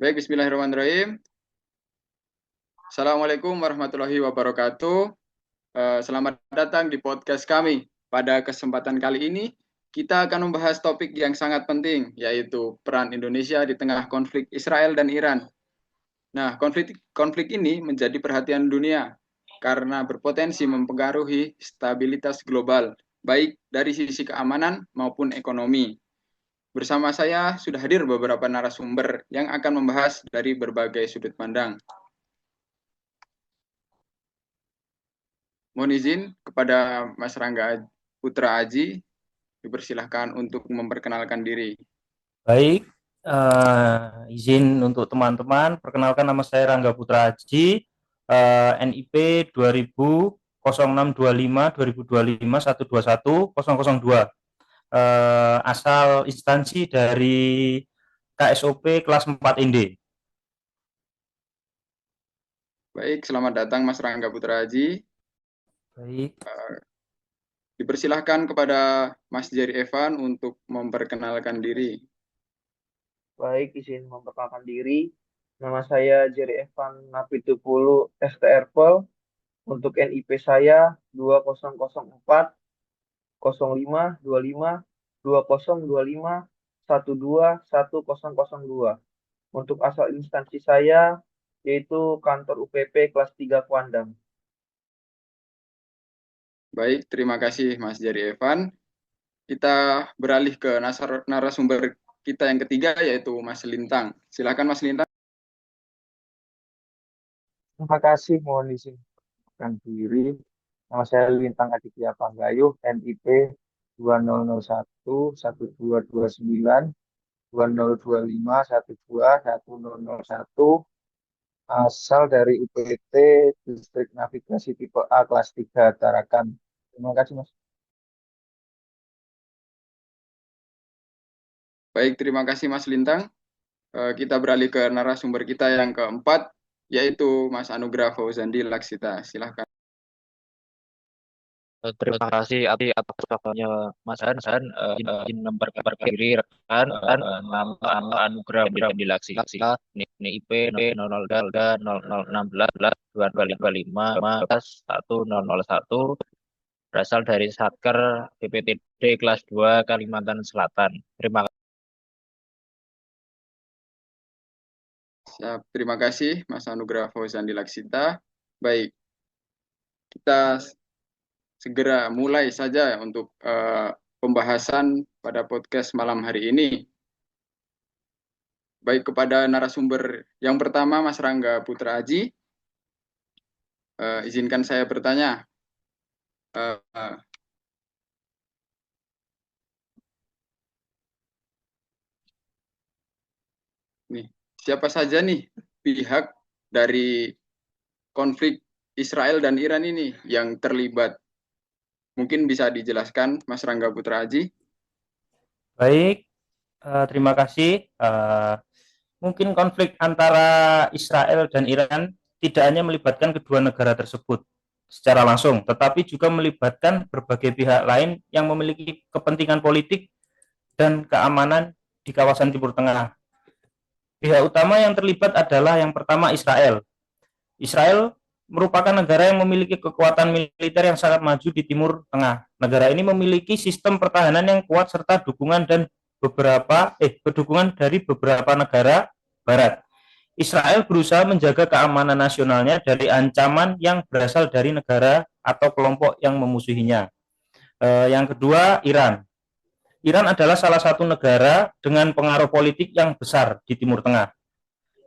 Baik, bismillahirrahmanirrahim. Assalamualaikum warahmatullahi wabarakatuh. Selamat datang di podcast kami. Pada kesempatan kali ini, kita akan membahas topik yang sangat penting, yaitu peran Indonesia di tengah konflik Israel dan Iran. Nah, konflik ini menjadi perhatian dunia karena berpotensi mempengaruhi stabilitas global, baik dari sisi keamanan maupun ekonomi. Bersama saya sudah hadir beberapa narasumber yang akan membahas dari berbagai sudut pandang. Mohon izin kepada Mas Rangga Putra Aji, dipersilahkan untuk memperkenalkan diri. Baik, izin untuk teman-teman, perkenalkan nama saya Rangga Putra Haji, NIP 200625 2025 121 002, asal instansi dari KSOP kelas 4 Indi. Baik, selamat datang Mas Rangga Putra Haji. Baik, Dipersilahkan kepada Mas Jerry Evan untuk memperkenalkan diri. Baik, izin memperkenalkan diri. Nama saya Jerry Evan Napitupulu STRPL. Untuk NIP saya 2004 05 25 2025 12 1002. Untuk asal instansi saya yaitu kantor UPP kelas 3 Kuandang. Baik, terima kasih Mas Jerry Evan. Kita beralih ke narasumber kita yang ketiga, yaitu Mas Lintang. Silakan Mas Lintang. Terima kasih, mohon izin memperkenalkan diri. Nama saya Lintang Aditya Panggayuh, NIP 2001 1229 2025 12 1001, asal dari UPT Distrik Navigasi tipe A kelas 3 Tarakan. Terima kasih, Mas. Baik, terima kasih Mas Lintang. Kita beralih ke narasumber kita yang keempat, yaitu Mas Anugrah Fauzandi Laksita. Silakan. Terima kasih atas waktunya Mas Han. Izin memperkenalkan diri rekan, nama Anugrah Dilaksi, NIP 0016 2225 1001, berasal dari Satker BPTD kelas 2 Kalimantan Selatan. Terima kasih. Terima kasih Mas Anugrah Fauzandi Laksita. Baik, kita segera mulai saja untuk pembahasan pada podcast malam hari ini. Baik, kepada narasumber yang pertama, Mas Rangga Putra Aji, izinkan saya bertanya. Siapa saja nih pihak dari konflik Israel dan Iran ini yang terlibat? Mungkin bisa dijelaskan, Mas Rangga Putra Aji. baik, terima kasih. Mungkin konflik antara Israel dan Iran tidak hanya melibatkan kedua negara tersebut secara langsung, tetapi juga melibatkan berbagai pihak lain yang memiliki kepentingan politik dan keamanan di kawasan Timur Tengah. Pihak utama yang terlibat adalah yang pertama Israel. Israel merupakan negara yang memiliki kekuatan militer yang sangat maju di Timur Tengah. Negara ini memiliki sistem pertahanan yang kuat serta dukungan dari beberapa negara barat. Israel berusaha menjaga keamanan nasionalnya dari ancaman yang berasal dari negara atau kelompok yang memusuhinya. Yang kedua, Iran. Iran adalah salah satu negara dengan pengaruh politik yang besar di Timur Tengah.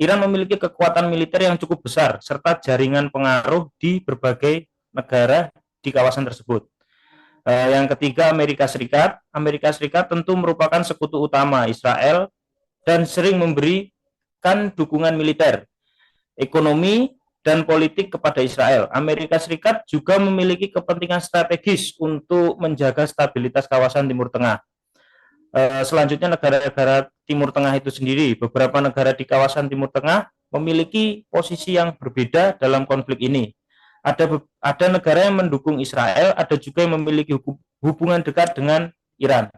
Iran memiliki kekuatan militer yang cukup besar serta jaringan pengaruh di berbagai negara di kawasan tersebut. Yang ketiga, Amerika Serikat. Amerika Serikat tentu merupakan sekutu utama Israel dan sering memberikan dukungan militer, ekonomi, dan politik kepada Israel. Amerika Serikat juga memiliki kepentingan strategis untuk menjaga stabilitas kawasan Timur Tengah. Selanjutnya, negara-negara Timur Tengah itu sendiri, beberapa negara di kawasan Timur Tengah memiliki posisi yang berbeda dalam konflik ini. Ada negara yang mendukung Israel, ada juga yang memiliki hubungan dekat dengan Iran.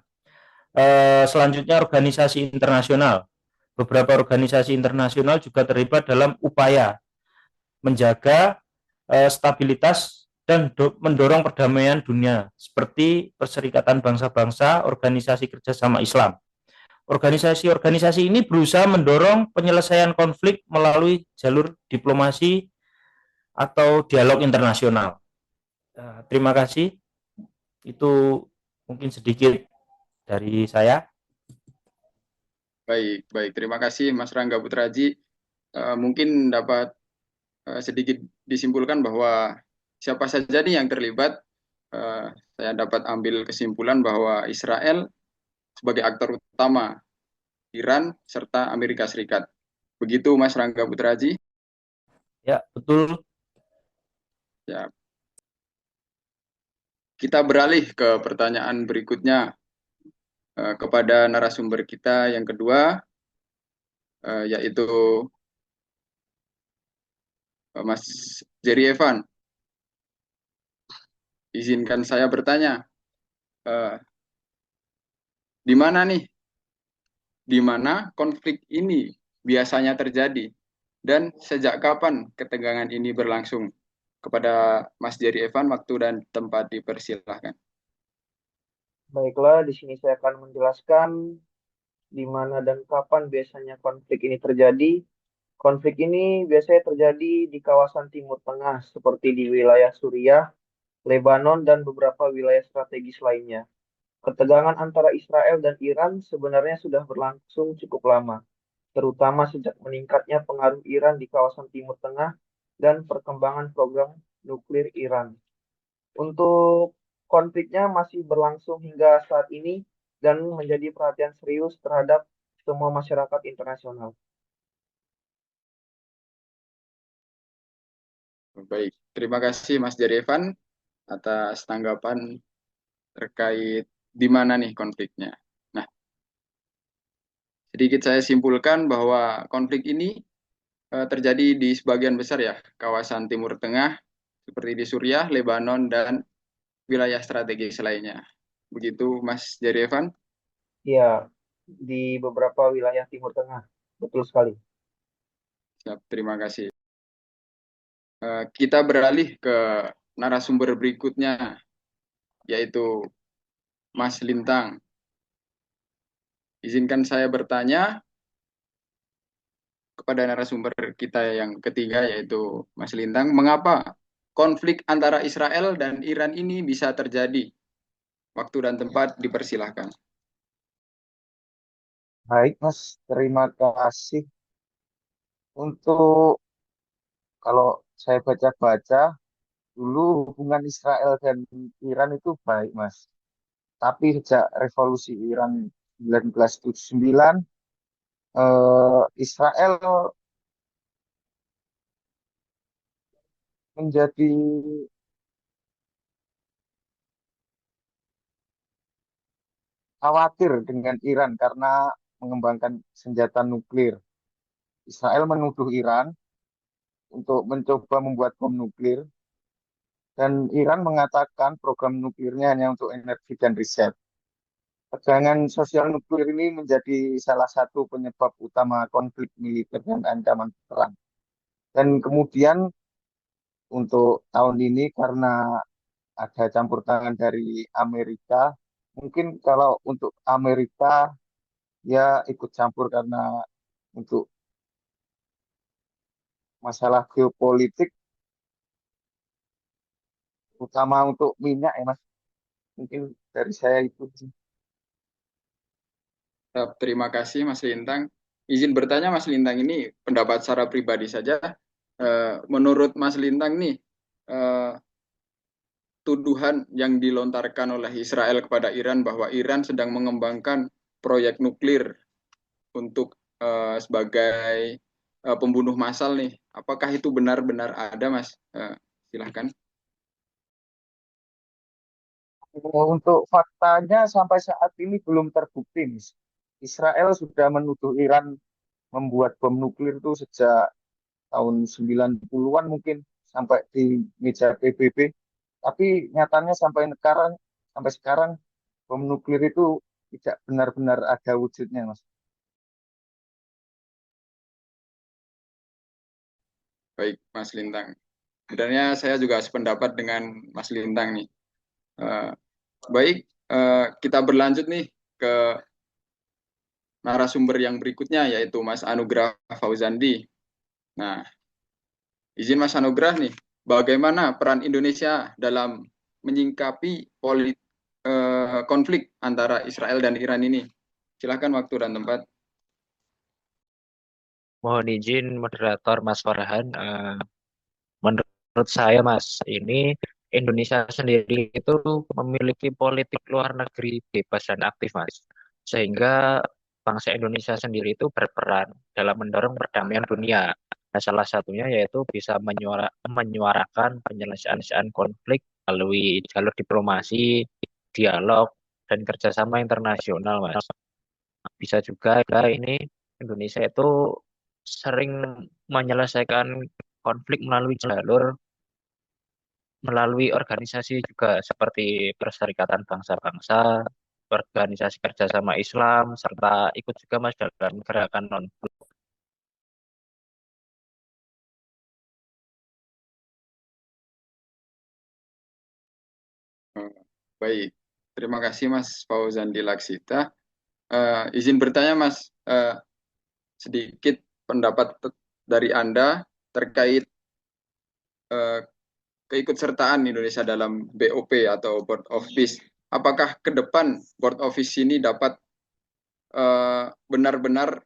Selanjutnya, organisasi internasional. beberapa organisasi internasional juga terlibat dalam upaya menjaga stabilitas dan mendorong perdamaian dunia seperti Perserikatan Bangsa-Bangsa, Organisasi Kerjasama Islam. Organisasi-organisasi ini berusaha mendorong penyelesaian konflik melalui jalur diplomasi atau dialog internasional. Terima kasih. Itu mungkin sedikit dari saya. Baik, baik. Terima kasih Mas Rangga Putraji. Mungkin dapat sedikit disimpulkan bahwa siapa saja nih yang terlibat, saya dapat ambil kesimpulan bahwa Israel sebagai aktor utama, Iran, serta Amerika Serikat. Begitu Mas Rangga Putraji. Ya, betul. Ya. Kita beralih ke pertanyaan berikutnya kepada narasumber kita yang kedua, yaitu Mas Jerry Evan. Izinkan saya bertanya, di mana nih? Di mana konflik ini biasanya terjadi? Dan sejak kapan ketegangan ini berlangsung? Kepada Mas Jerry Evan, waktu dan tempat dipersilahkan. Baiklah, di sini saya akan menjelaskan di mana dan kapan biasanya konflik ini terjadi. Konflik ini biasanya terjadi di kawasan Timur Tengah, seperti di wilayah Suriah, Lebanon, dan beberapa wilayah strategis lainnya. Ketegangan antara Israel dan Iran sebenarnya sudah berlangsung cukup lama, terutama sejak meningkatnya pengaruh Iran di kawasan Timur Tengah dan perkembangan program nuklir Iran. Untuk konfliknya masih berlangsung hingga saat ini dan menjadi perhatian serius terhadap semua masyarakat internasional. Baik, terima kasih Mas Jerry Evan atas tanggapan terkait di mana nih konfliknya. Nah, sedikit saya simpulkan bahwa konflik ini terjadi di sebagian besar ya kawasan Timur Tengah seperti di Suriah, Lebanon, dan wilayah strategis lainnya. Begitu Mas Jerry Evan. Ya, di beberapa wilayah Timur Tengah. Betul sekali. Siap, terima kasih. Kita beralih ke narasumber berikutnya, yaitu Mas Lintang. Izinkan saya bertanya kepada narasumber kita yang ketiga, yaitu Mas Lintang, mengapa konflik antara Israel dan Iran ini bisa terjadi? Waktu dan tempat dipersilahkan. Baik, Mas. Terima kasih. Untuk kalau saya baca-baca, dulu hubungan Israel dan Iran itu baik, Mas. Tapi sejak revolusi Iran 1979, Israel menjadi khawatir dengan Iran karena mengembangkan senjata nuklir. Israel menuduh Iran untuk mencoba membuat bom nuklir, dan Iran mengatakan program nuklirnya hanya untuk energi dan riset. Tegangan sosial nuklir ini menjadi salah satu penyebab utama konflik militer dan ancaman perang. Dan kemudian untuk tahun ini karena ada campur tangan dari Amerika, mungkin kalau untuk Amerika ya ikut campur karena untuk masalah geopolitik, utama untuk minyak ya Mas. Mungkin dari saya itu. Terima kasih Mas Lintang. Izin bertanya Mas Lintang, ini pendapat secara pribadi saja. Menurut Mas Lintang nih, tuduhan yang dilontarkan oleh Israel kepada Iran bahwa Iran sedang mengembangkan proyek nuklir untuk sebagai pembunuh massal nih. Apakah itu benar-benar ada, Mas? Silahkan. Untuk faktanya sampai saat ini belum terbukti, Mas. Israel sudah menuduh Iran membuat bom nuklir itu sejak tahun 90-an mungkin sampai di meja PBB. Tapi nyatanya sampai sekarang bom nuklir itu tidak benar-benar ada wujudnya, Mas. Baik, Mas Lintang. Sebenarnya saya juga sependapat dengan Mas Lintang nih. Eh, Baik, kita berlanjut nih ke narasumber yang berikutnya, yaitu Mas Anugrah Fauzandi. Nah, izin Mas Anugrah nih, bagaimana peran Indonesia dalam menyingkapi konflik antara Israel dan Iran ini? Silakan waktu dan tempat. Mohon izin moderator Mas Farhan. Menurut saya Mas, ini Indonesia sendiri itu memiliki politik luar negeri bebas dan aktif Mas. Sehingga bangsa Indonesia sendiri itu berperan dalam mendorong perdamaian dunia. Nah, salah satunya yaitu bisa menyuarakan penyelesaian konflik melalui jalur diplomasi, dialog, dan kerjasama internasional Mas. Bisa juga ini Indonesia itu sering menyelesaikan konflik melalui organisasi juga seperti Perserikatan Bangsa-Bangsa, Organisasi Kerjasama Islam, serta ikut juga Mas dalam gerakan non. Baik, terima kasih Mas Fauzandi Laksita. Izin bertanya Mas, sedikit pendapat dari Anda terkait eh, keikutsertaan Indonesia dalam BOP atau Board of Peace. Apakah ke depan Board of Peace ini dapat benar-benar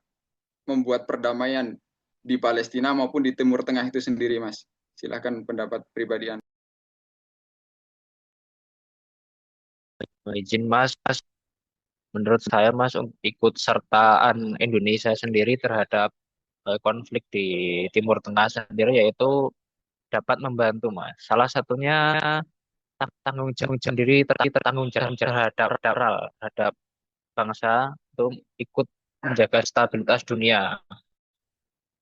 membuat perdamaian di Palestina maupun di Timur Tengah itu sendiri, Mas? Silakan pendapat pribadi Anda. Izin Mas, menurut saya Mas untuk ikut sertaan Indonesia sendiri terhadap konflik di Timur Tengah sendiri yaitu dapat membantu Mas. Salah satunya tanggung jawab sendiri tertanggung jawab terhadap bangsa untuk ikut menjaga stabilitas dunia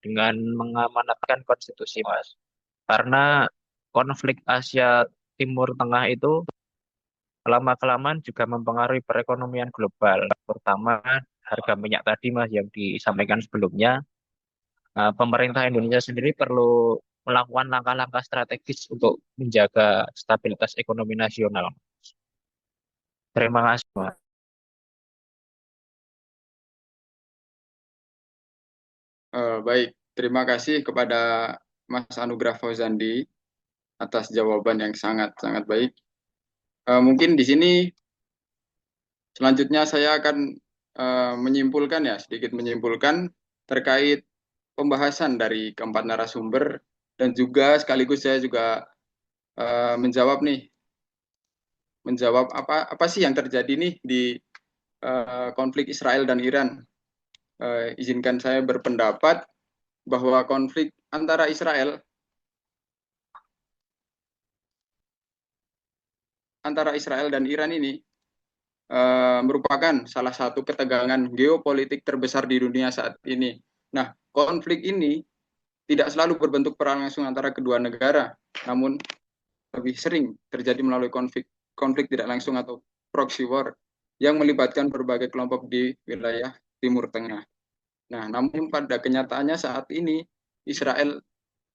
dengan mengamanatkan konstitusi, Mas. Karena konflik Asia Timur Tengah itu lama-kelamaan juga mempengaruhi perekonomian global, terutama harga minyak tadi, Mas, yang disampaikan sebelumnya. Pemerintah Indonesia sendiri perlu melakukan langkah-langkah strategis untuk menjaga stabilitas ekonomi nasional. Terima kasih, Mas. Baik, terima kasih kepada Mas Anugrah Fauzandi atas jawaban yang sangat-sangat baik. Mungkin di sini selanjutnya saya akan menyimpulkan ya, sedikit menyimpulkan terkait pembahasan dari keempat narasumber dan juga sekaligus saya juga menjawab apa sih yang terjadi nih di konflik Israel dan Iran. Izinkan saya berpendapat bahwa konflik antara Israel dan Iran ini merupakan salah satu ketegangan geopolitik terbesar di dunia saat ini. Nah, konflik ini tidak selalu berbentuk perang langsung antara kedua negara, namun lebih sering terjadi melalui konflik tidak langsung atau proxy war yang melibatkan berbagai kelompok di wilayah Timur Tengah. Nah, namun pada kenyataannya saat ini Israel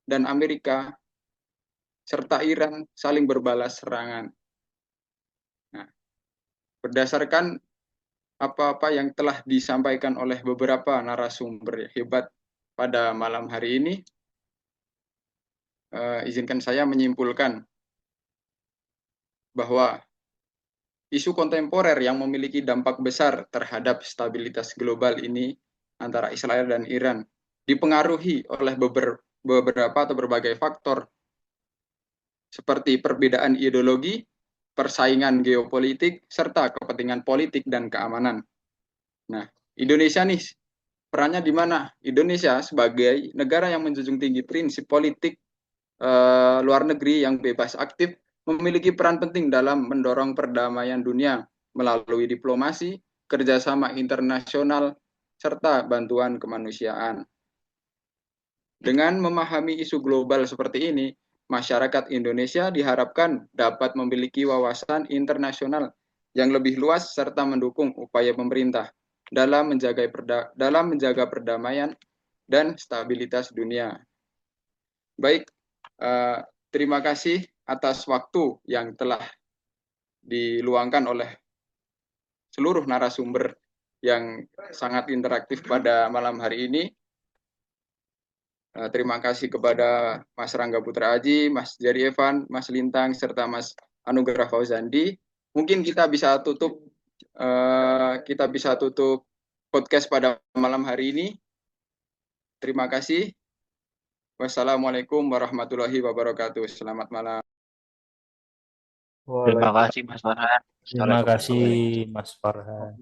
dan Amerika serta Iran saling berbalas serangan. Nah, berdasarkan apa-apa yang telah disampaikan oleh beberapa narasumber hebat pada malam hari ini, izinkan saya menyimpulkan bahwa isu kontemporer yang memiliki dampak besar terhadap stabilitas global ini antara Israel dan Iran dipengaruhi oleh beberapa atau berbagai faktor seperti perbedaan ideologi, persaingan geopolitik, serta kepentingan politik dan keamanan. Nah, Indonesia nih perannya di mana? Indonesia sebagai negara yang menjunjung tinggi prinsip politik luar negeri yang bebas aktif memiliki peran penting dalam mendorong perdamaian dunia melalui diplomasi, kerjasama internasional, serta bantuan kemanusiaan. Dengan memahami isu global seperti ini, masyarakat Indonesia diharapkan dapat memiliki wawasan internasional yang lebih luas serta mendukung upaya pemerintah dalam menjaga perdamaian dan stabilitas dunia. Baik, terima kasih atas waktu yang telah diluangkan oleh seluruh narasumber yang sangat interaktif pada malam hari ini. Terima kasih kepada Mas Rangga Putra Aji, Mas Jerry Evan, Mas Lintang, serta Mas Anugerah Fauzandi. Mungkin kita bisa tutup podcast pada malam hari ini. Terima kasih. Wassalamualaikum warahmatullahi wabarakatuh. Selamat malam. Terima kasih Mas Farhan. Terima kasih Assalamualaikum. Mas Farhan.